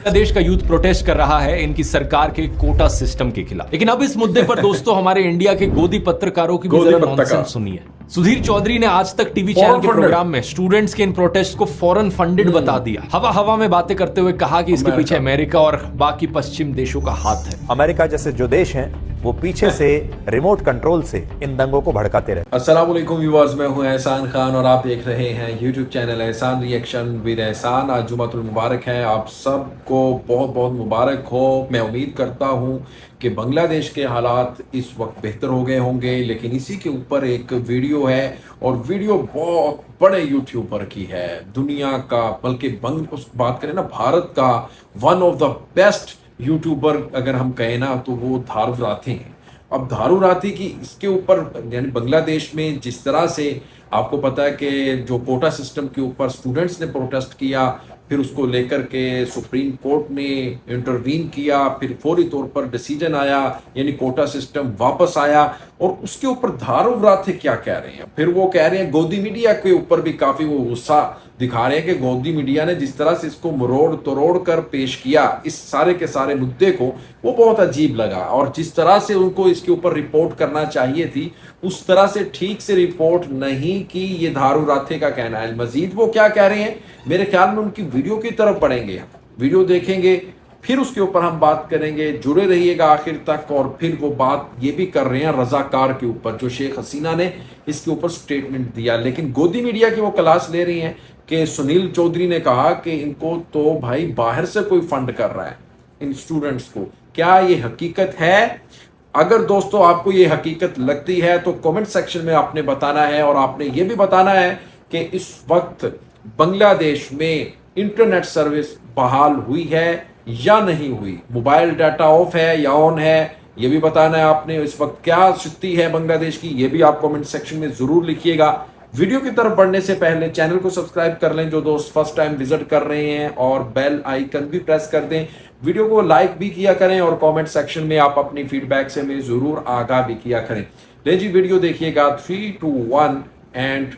देश का youth protest कर रहा है इनकी सरकार के कोटा सिस्टम के खिलाफ। लेकिन अब इस मुद्दे पर दोस्तों हमारे इंडिया के गोदी पत्रकारों की भी जरा नॉनसेंस सुनिए। सुधीर चौधरी ने आज तक टीवी चैनल के प्रोग्राम में स्टूडेंट्स के इन प्रोटेस्ट को फॉरेन फंडेड बता दिया। हवा हवा में बातें करते हुए कहा कि इसके पीछे अमेरिका और बाकी पश्चिम देशों का हाथ है। अमेरिका जैसे जो देश हैं वो पीछे से रिमोट कंट्रोल से इन दंगों को भड़काते रहते। अस्सलाम वालेकुम व्यूअर्स, मैं हूं एहसान खान और आप देख रहे हैं यूट्यूब चैनल एहसान रिएक्शन विद एहसान। आज जुमातुल मुबारक है, आप सबको बहुत बहुत मुबारक हो। मैं उम्मीद करता हूं कि बांग्लादेश के हालात इस वक्त बेहतर हो गए होंगे, लेकिन इसी के ऊपर एक वीडियो है और वीडियो बहुत बड़े यूट्यूबर की है, दुनिया का बल्कि बात करें ना भारत का one of the best YouTuber अगर हम कहें ना तो वो धारू राठी हैं। अब धारू राठी की इसके ऊपर यानी बांग्लादेश में जिस तरह से आपको पता है कि जो कोटा सिस्टम के ऊपर स्टूडेंट्स ने प्रोटेस्ट किया, फिर उसको लेकर के सुप्रीम कोर्ट ने इंटरवीन किया, फिर फौरी तौर पर डिसीजन आया यानी कोटा सिस्टम वापस आया। और उसके ऊपर धारू राठी क्या कह रहे हैं, फिर वो कह रहे हैं गोदी मीडिया के ऊपर भी काफी वो गुस्सा दिखा रहे हैं कि गोदी मीडिया ने जिस तरह से इसको मरोड़ तोड़ कर पेश किया इस सारे के सारे मुद्दे को, वो बहुत अजीब लगा। और जिस तरह से उनको इसके ऊपर रिपोर्ट करना चाहिए थी उस तरह से ठीक से रिपोर्ट नहीं की, ये धारू राठी का कहना है। मजीद वो क्या कह रहे हैं, मेरे ख्याल में उनकी वीडियो की तरफ बढ़ेंगे, वीडियो देखेंगे, फिर उसके ऊपर हम बात करेंगे। जुड़े रहिएगा आखिर तक। और फिर वो बात ये भी कर रहे हैं रजाकार के ऊपर, जो शेख हसीना ने इसके ऊपर स्टेटमेंट दिया। लेकिन गोदी मीडिया की वो क्लास ले रही हैं कि सुनील चौधरी ने कहा कि इनको तो भाई बाहर से कोई फंड कर रहा है इन स्टूडेंट्स को। क्या ये हकीकत है? अगर दोस्तों आपको ये हकीकत लगती है तो कमेंट सेक्शन में आपने बताना है, और आपने ये भी बताना है कि इस वक्त बांग्लादेश में इंटरनेट सर्विस बहाल हुई है या नहीं हुई, मोबाइल डाटा ऑफ है या ऑन है, ये भी बताना है आपने। इस वक्त क्या स्थिति है बांग्लादेश की, ये भी आप कमेंट सेक्शन में जरूर लिखिएगा। वीडियो की तरफ बढ़ने से पहले चैनल को सब्सक्राइब कर लें जो दोस्त फर्स्ट टाइम विजिट कर रहे हैं, और बेल आइकन भी प्रेस कर दें। वीडियो को लाइक भी किया करें और कमेंट सेक्शन में आप अपनी फीडबैक से हमें जरूर आगाह भी किया करें। ले जी वीडियो देखिएगा। 3, 2, 1 एंड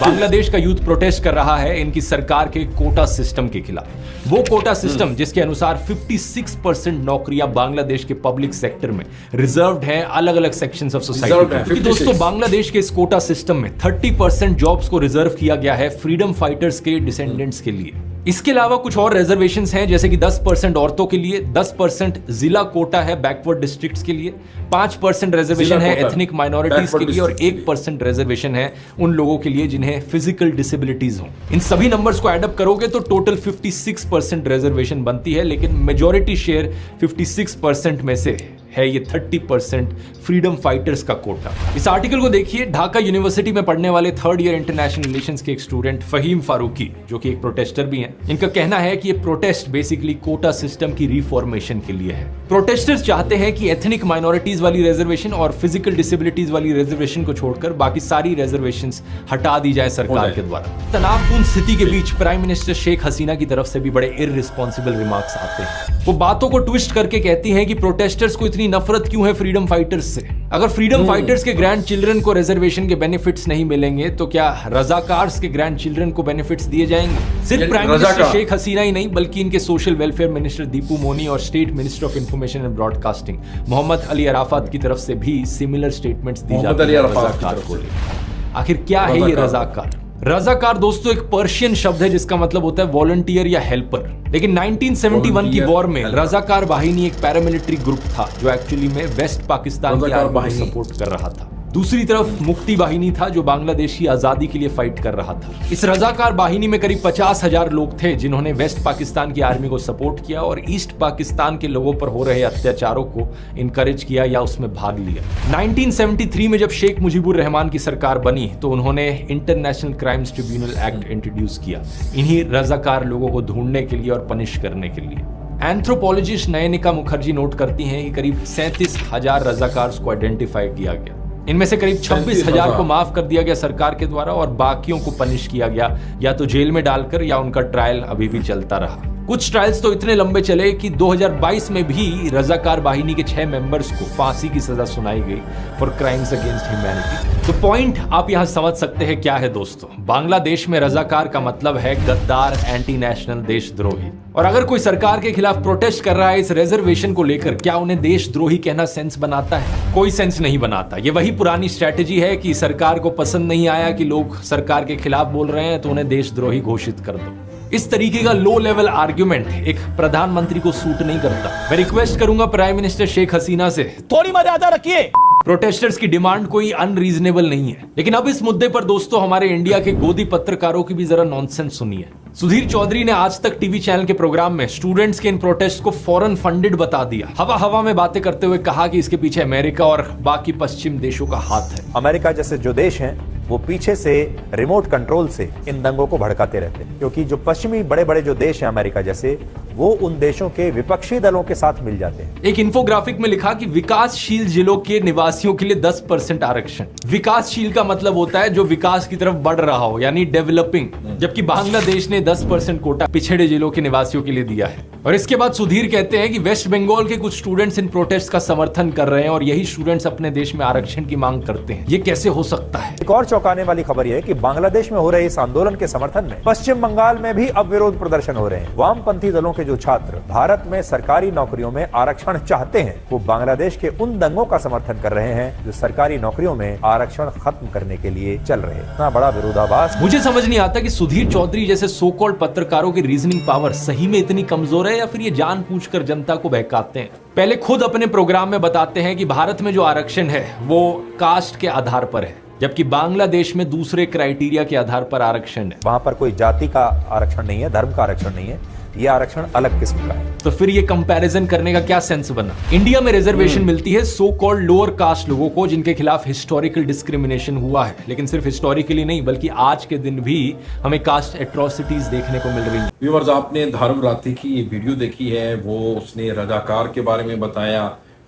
बांग्लादेश का यूथ प्रोटेस्ट कर रहा है इनकी सरकार के कोटा सिस्टम के खिलाफ। वो कोटा सिस्टम जिसके अनुसार 56% नौकरियां बांग्लादेश के पब्लिक सेक्टर में रिजर्व्ड हैं अलग अलग सेक्शंस ऑफ सोसाइटी। दोस्तों बांग्लादेश के इस कोटा सिस्टम में 30% जॉब्स को रिजर्व किया गया है फ्रीडम फाइटर्स के डिसेंडेंट्स के लिए। इसके अलावा कुछ और रिजर्वेशंस हैं, जैसे कि 10% औरतों के लिए, 10% जिला कोटा है बैकवर्ड डिस्ट्रिक्ट्स के लिए, 5% रिजर्वेशन है एथनिक माइनॉरिटीज के लिए और 1% रिजर्वेशन है उन लोगों के लिए जिन्हें फिजिकल डिसेबिलिटीज हो। इन सभी नंबर्स को एडअप करोगे तो टोटल 56% रिजर्वेशन बनती है, लेकिन मेजॉरिटी शेयर 56% में से है ये 30% फ्रीडम फाइटर्स का कोटा। इस आर्टिकल को देखिए। ढाका यूनिवर्सिटी में पढ़ने वाले 3rd ईयर इंटरनेशनल रिलेशंस के एक स्टूडेंट फहीम फारूकी, जो कि एक प्रोटेस्टर भी हैं, इनका कहना है कि ये प्रोटेस्ट बेसिकली कोटा सिस्टम की रिफॉर्मेशन के लिए है। प्रोटेस्टर्स चाहते हैं कि एथनिक माइनॉरिटीज वाली रिजर्वेशन और फिजिकल डिसेबिलिटीज वाली रिजर्वेशन को छोड़कर बाकी सारी रिजर्वेशंस हटा दी जाए सरकार के द्वारा। तनावपूर्ण स्थिति के बीच प्राइम मिनिस्टर शेख हसीना की तरफ से भी बड़े इररिस्पॉन्सिबल रिमार्क्स आते हैं। वो बातों को ट्विस्ट करके कहती हैं कि प्रोटेस्टर्स को इतनी नफरत क्यों है फ्रीडम फाइटर्स से। अगर फ्रीडम फाइटर्स के ग्रैंड चिल्ड्रन को रिजर्वेशन के बेनिफिट्स नहीं मिलेंगे तो क्या रजाकार्स के ग्रैंड चिल्ड्रन को बेनिफिट्स दिए जाएंगे? सिर्फ प्राइम मिनिस्टर शेख हसीना ही नहीं बल्कि इनके social welfare minister Dipu Moni और state minister of information and broadcasting Mohammad Ali Arafat की तरफ से भी सिमिलर स्टेटमेंट्स दी जाती हैं रजाकार को लेकर। आखिर क्या है ये रजाकार? रजाकार दोस्तों एक पर्शियन शब्द है जिसका मतलब होता है वॉलंटियर या हेल्पर। लेकिन 1971 की वॉर में रजाकार बाहिनी एक पैरामिलिट्री ग्रुप था जो एक्चुअली में वेस्ट पाकिस्तान की आर्मी को सपोर्ट कर रहा था। दूसरी तरफ मुक्ति बाहिनी था जो बांग्लादेश की आजादी के लिए फाइट कर रहा था। इस रजाकार बाहिनी में करीब 50,000 लोग थे जिन्होंने वेस्ट पाकिस्तान की आर्मी को सपोर्ट किया और ईस्ट पाकिस्तान के लोगों पर हो रहे अत्याचारों को इनकरेज किया या उसमें भाग लिया। 1973 में जब शेख मुजीबुर रहमान की सरकार बनी तो उन्होंने international crimes tribunal act introduce किया इन्हीं रजाकार लोगों को ढूंढने के लिए और पनिश करने के लिए। एंथ्रोपोलॉजिस्ट नयनिका मुखर्जी नोट करती हैं कि करीब 37,000 रजाकार्स को आइडेंटिफाई किया गया। इनमें से करीब 26,000 को माफ कर दिया गया सरकार के द्वारा और बाकियों को पनिश किया गया या तो जेल में डालकर या उनका ट्रायल अभी भी चलता रहा। कुछ ट्रायल्स तो इतने लंबे चले कि 2022 में भी रजाकार बाहिनी के 6 मेंबर्स को फांसी की सजा सुनाई गई फॉर क्राइम्स अगेंस्ट ह्यूमैनिटी। तो पॉइंट आप यहां समझ सकते हैं क्या है दोस्तों। बांग्लादेश में रजाकार का मतलब है गद्दार, एंटी नेशनल, देशद्रोही। और अगर कोई सरकार के खिलाफ प्रोटेस्ट कर रहा है इस रिजर्वेशन को लेकर, क्या उन्हें देशद्रोही कहना सेंस बनाता है? कोई सेंस नहीं बनाता। ये वही पुरानी स्ट्रैटेजी है कि सरकार को पसंद नहीं आया कि लोग सरकार के खिलाफ बोल रहे हैं तो उन्हें देशद्रोही घोषित कर दो। इस तरीके का लो लेवल आर्ग्यूमेंट एक प्रधानमंत्री को सूट नहीं करता। मैं रिक्वेस्ट करूंगा प्राइम मिनिस्टर शेख हसीना से, थोड़ी मर्यादा रखिए। प्रोटेस्टर्स की डिमांड कोई अनरीजनेबल नहीं है। लेकिन अब इस मुद्दे पर दोस्तों हमारे इंडिया के गोदी पत्रकारों की भी जरा नॉनसेंस सुनिए। सुधीर चौधरी ने आज तक टीवी चैनल के प्रोग्राम में स्टूडेंट्स के इन प्रोटेस्ट को फॉरेन फंडेड बता दिया। हवा हवा में बातें करते हुए कहा कि इसके पीछे अमेरिका और बाकी पश्चिम देशों का हाथ है। अमेरिका जैसे जो देश हैं वो पीछे से रिमोट कंट्रोल से इन दंगों को भड़काते रहते हैं, क्योंकि जो पश्चिमी बड़े बड़े जो देश हैं अमेरिका जैसे, वो उन देशों के विपक्षी दलों के साथ मिल जाते हैं। एक इंफोग्राफिक में लिखा कि विकासशील जिलों के निवासियों के लिए 10% आरक्षण। विकासशील का मतलब होता है जो विकास की तरफ बढ़ रहा हो, यानी डेवलपिंग। जबकि बांग्लादेश ने 10% कोटा पिछड़े जिलों के निवासियों के लिए दिया है। और इसके बाद सुधीर कहते हैं कि वेस्ट बंगाल के कुछ स्टूडेंट्स इन प्रोटेस्ट का समर्थन कर रहे हैं और यही स्टूडेंट्स अपने देश में आरक्षण की मांग करते हैं। ये कैसे हो सकता है? एक और चौंकाने वाली खबर यह है कि बांग्लादेश में हो रहे इस आंदोलन के समर्थन में पश्चिम बंगाल में भी अब विरोध प्रदर्शन हो रहे हैं। वामपंथी दलों के जो छात्र भारत में सरकारी नौकरियों में आरक्षण चाहते हैं, वो बांग्लादेश के उन दंगों का समर्थन कर रहे हैं जो सरकारी नौकरियों में आरक्षण खत्म करने के लिए चल रहे हैं। इतना बड़ा विरोधाभास। मुझे समझ नहीं आता कि सुधीर चौधरी जैसे सो कॉल्ड पत्रकारों की रीजनिंग पावर सही में इतनी कमजोर है या फिर ये जानबूझकर जनता को बहकाते हैं। पहले खुद अपने प्रोग्राम में बताते हैं कि भारत में जो आरक्षण है वो कास्ट के आधार पर है, जबकि बांग्लादेश में दूसरे क्राइटेरिया के आधार पर आरक्षण है। वहां पर कोई जाति का आरक्षण नहीं है, धर्म का आरक्षण नहीं है, ये आरक्षण अलग किस्म का है। तो फिर ये कंपैरिजन करने का क्या सेंस बना? इंडिया में रिजर्वेशन मिलती है सो कॉल्ड लोअर कास्ट लोगों को जिनके खिलाफ हिस्टोरिकल डिस्क्रिमिनेशन हुआ है। लेकिन सिर्फ हिस्टोरिकली नहीं बल्कि आज के दिन भी हमें कास्ट एट्रोसिटीज देखने को मिल रही है। व्यूअर्स, आपने धारुव राठी की ये वीडियो देखी है। वो उसने रजाकार के बारे में बताया,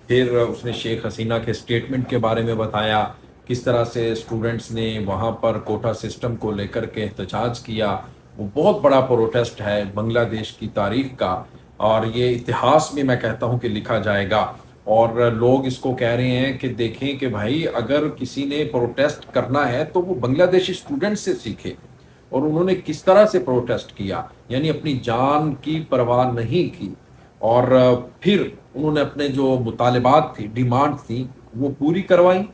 फिर उसने शेख हसीना के स्टेटमेंट के बारे में बताया, किस तरह से स्टूडेंट्स ने वहाँ पर कोटा सिस्टम को लेकर के एहतजाज किया। वो बहुत बड़ा प्रोटेस्ट है बांग्लादेश की तारीख का, और ये इतिहास में मैं कहता हूँ कि लिखा जाएगा। और लोग इसको कह रहे हैं कि देखें कि भाई अगर किसी ने प्रोटेस्ट करना है तो वो बांग्लादेशी स्टूडेंट से सीखे। और उन्होंने किस तरह से प्रोटेस्ट किया, यानी अपनी जान की परवाह नहीं की, और फिर उन्होंने अपने जो मुतालिबात थी, डिमांड थी, वो पूरी करवाई।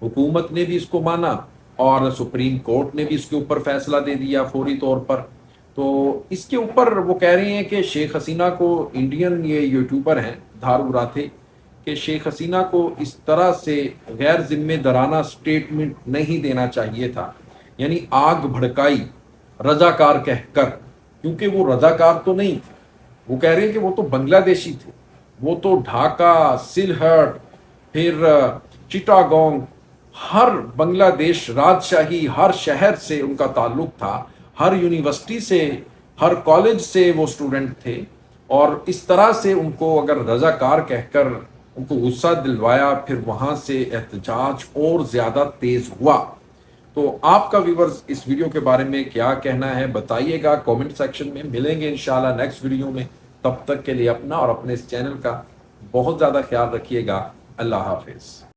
हुकूमत ने भी इसको माना और सुप्रीम कोर्ट ने भी इसके ऊपर फैसला दे दिया फौरी तौर पर। तो इसके ऊपर वो कह रहे हैं कि शेख हसीना को, इंडियन ये यूट्यूबर हैं धारुव राठी, कि शेख हसीना को इस तरह से गैर जिम्मेदाराना स्टेटमेंट नहीं देना चाहिए था, यानी आग भड़काई रजाकार कहकर, क्योंकि वो रजाकार तो नहीं थे। वो कह रहे हैं कि वो तो बांग्लादेशी थे, वो तो ढाका, सिलहट, फिर चिटागोंग, हर बांग्लादेश राजशाही हर शहर से उनका ताल्लुक था, हर यूनिवर्सिटी से, हर कॉलेज से वो स्टूडेंट थे। और इस तरह से उनको अगर रजाकार कहकर उनको गुस्सा दिलवाया, फिर वहाँ से एहतजाज और ज़्यादा तेज़ हुआ। तो आपका व्यूअर्स इस वीडियो के बारे में क्या कहना है बताइएगा कमेंट सेक्शन में। मिलेंगे इंशाल्लाह नेक्स्ट वीडियो में। तब तक के लिए अपना और अपने इस चैनल का बहुत ज़्यादा ख्याल रखिएगा। अल्लाह हाफिज़।